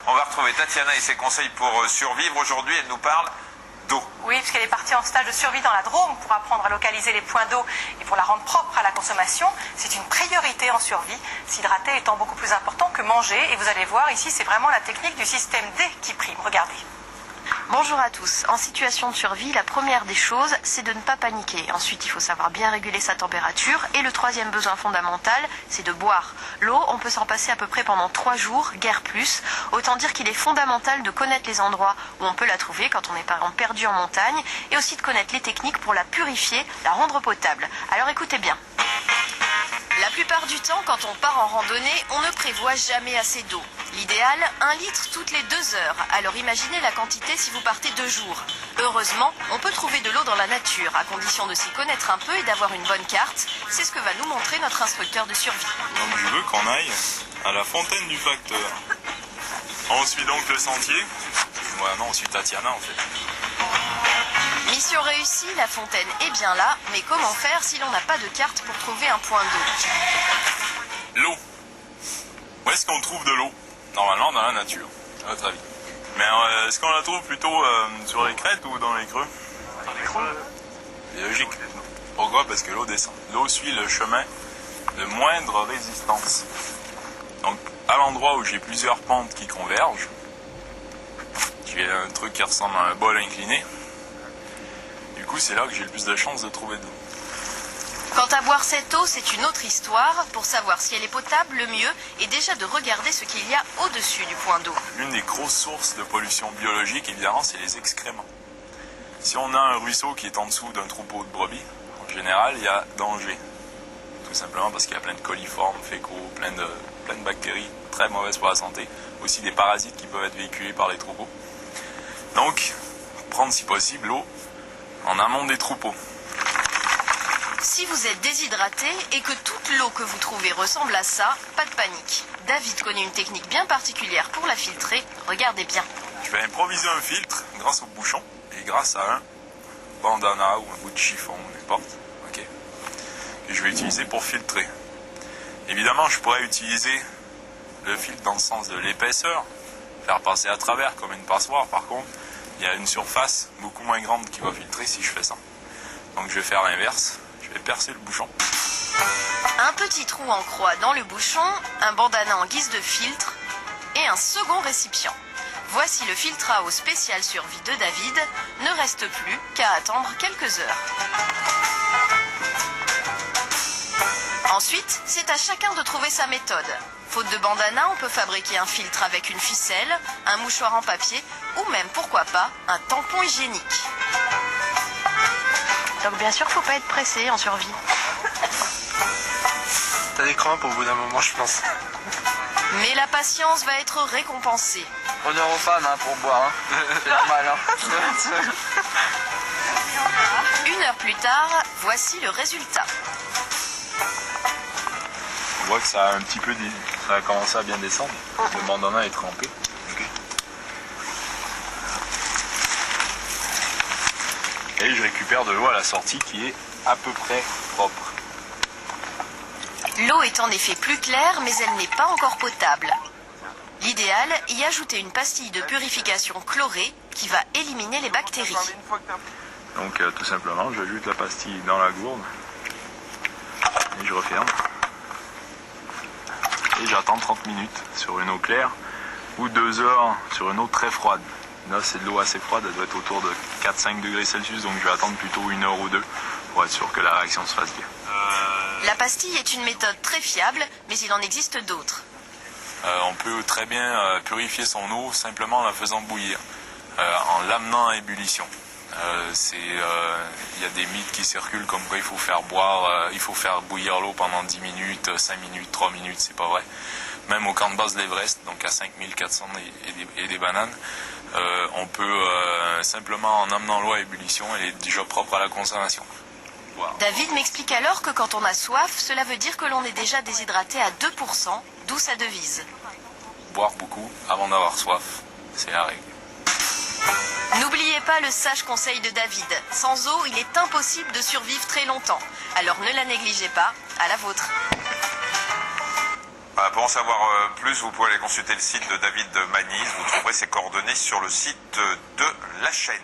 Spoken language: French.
On va retrouver Tatiana et ses conseils pour survivre. Aujourd'hui, elle nous parle d'eau. Oui, puisqu'elle est partie en stage de survie dans la Drôme pour apprendre à localiser les points d'eau et pour la rendre propre à la consommation. C'est une priorité en survie, s'hydrater étant beaucoup plus important que manger. Et vous allez voir, ici, c'est vraiment la technique du système D qui prime. Regardez. Bonjour à tous. En situation de survie, la première des choses, c'est de ne pas paniquer. Ensuite, il faut savoir bien réguler sa température. Et le troisième besoin fondamental, c'est de boire. L'eau, on peut s'en passer à peu près pendant 3 jours, guère plus. Autant dire qu'il est fondamental de connaître les endroits où on peut la trouver quand on est par exemple perdu en montagne. Et aussi de connaître les techniques pour la purifier, la rendre potable. Alors écoutez bien. La plupart du temps, quand on part en randonnée, on ne prévoit jamais assez d'eau. L'idéal, 1 litre toutes les 2 heures. Alors imaginez la quantité si vous partez 2 jours. Heureusement, on peut trouver de l'eau dans la nature, à condition de s'y connaître un peu et d'avoir une bonne carte. C'est ce que va nous montrer notre instructeur de survie. Donc je veux qu'on aille à la fontaine du facteur. On suit donc le sentier. Ouais, non, on suit Tatiana en fait. Mission réussie, la fontaine est bien là, mais comment faire si l'on n'a pas de carte pour trouver un point d'eau? L'eau. Où est-ce qu'on trouve de l'eau? Normalement dans la nature, à votre avis. Mais est-ce qu'on la trouve plutôt sur les crêtes ou dans les creux? Dans les creux. C'est logique. Pourquoi? Parce que l'eau descend. L'eau suit le chemin de moindre résistance. Donc à l'endroit où j'ai plusieurs pentes qui convergent, j'ai un truc qui ressemble à un bol incliné. Du coup, c'est là que j'ai le plus de chances de trouver de l'eau. Quant à boire cette eau, c'est une autre histoire. Pour savoir si elle est potable, le mieux est déjà de regarder ce qu'il y a au-dessus du point d'eau. L'une des grosses sources de pollution biologique, évidemment, c'est les excréments. Si on a un ruisseau qui est en dessous d'un troupeau de brebis, en général, il y a danger. Tout simplement parce qu'il y a plein de coliformes fécaux, plein de bactéries très mauvaises pour la santé. Aussi des parasites qui peuvent être véhiculés par les troupeaux. Donc, prendre si possible l'eau en amont des troupeaux. Si vous êtes déshydraté et que toute l'eau que vous trouvez ressemble à ça, pas de panique. David connaît une technique bien particulière pour la filtrer. Regardez bien. Je vais improviser un filtre grâce au bouchon et grâce à un bandana ou un bout de chiffon, n'importe. Ok. Que je vais utiliser pour filtrer. Évidemment, je pourrais utiliser le filtre dans le sens de l'épaisseur, faire passer à travers comme une passoire. Par contre, il y a une surface beaucoup moins grande qui va filtrer si je fais ça. Donc je vais faire l'inverse. Je vais percer le bouchon. Un petit trou en croix dans le bouchon, un bandana en guise de filtre et un second récipient. Voici le filtre à eau spécial survie de David. Ne reste plus qu'à attendre quelques heures. Ensuite, c'est à chacun de trouver sa méthode. Faute de bandana, on peut fabriquer un filtre avec une ficelle, un mouchoir en papier ou même, pourquoi pas, un tampon hygiénique. Donc bien sûr, faut pas être pressé en survie. T'as des crampes au bout d'un moment, je pense. Mais la patience va être récompensée. Honneur aux femmes pour boire, c'est normal. 1 heure plus tard, voici le résultat. On voit que ça a un petit peu ça a commencé à bien descendre. Le bandana est trempé. Okay. Et je récupère de l'eau à la sortie qui est à peu près propre. L'eau est en effet plus claire, mais elle n'est pas encore potable. L'idéal, y ajouter une pastille de purification chlorée qui va éliminer les bactéries. Donc tout simplement, j'ajoute la pastille dans la gourde et je referme. Et j'attends 30 minutes sur une eau claire ou 2 heures sur une eau très froide. Là, c'est de l'eau assez froide, elle doit être autour de 4-5 degrés Celsius, donc je vais attendre plutôt 1 heure ou 2 pour être sûr que la réaction se fasse bien. La pastille est une méthode très fiable, mais il en existe d'autres. On peut très bien purifier son eau simplement en la faisant bouillir, en l'amenant à ébullition. Il y a des mythes qui circulent comme quoi il faut faire bouillir l'eau pendant 10 minutes, 5 minutes, 3 minutes, c'est pas vrai. Même au camp de base de l'Everest, donc à 5400 et des bananes, on peut simplement en amenant l'eau à ébullition, elle est déjà propre à la consommation. Wow. David m'explique alors que quand on a soif, cela veut dire que l'on est déjà déshydraté à 2%, d'où sa devise. Boire beaucoup avant d'avoir soif, c'est la règle. N'oubliez pas le sage conseil de David. Sans eau, il est impossible de survivre très longtemps. Alors ne la négligez pas, à la vôtre. Voilà, pour en savoir plus, vous pouvez aller consulter le site de David Manise. Vous trouverez ses coordonnées sur le site de la chaîne.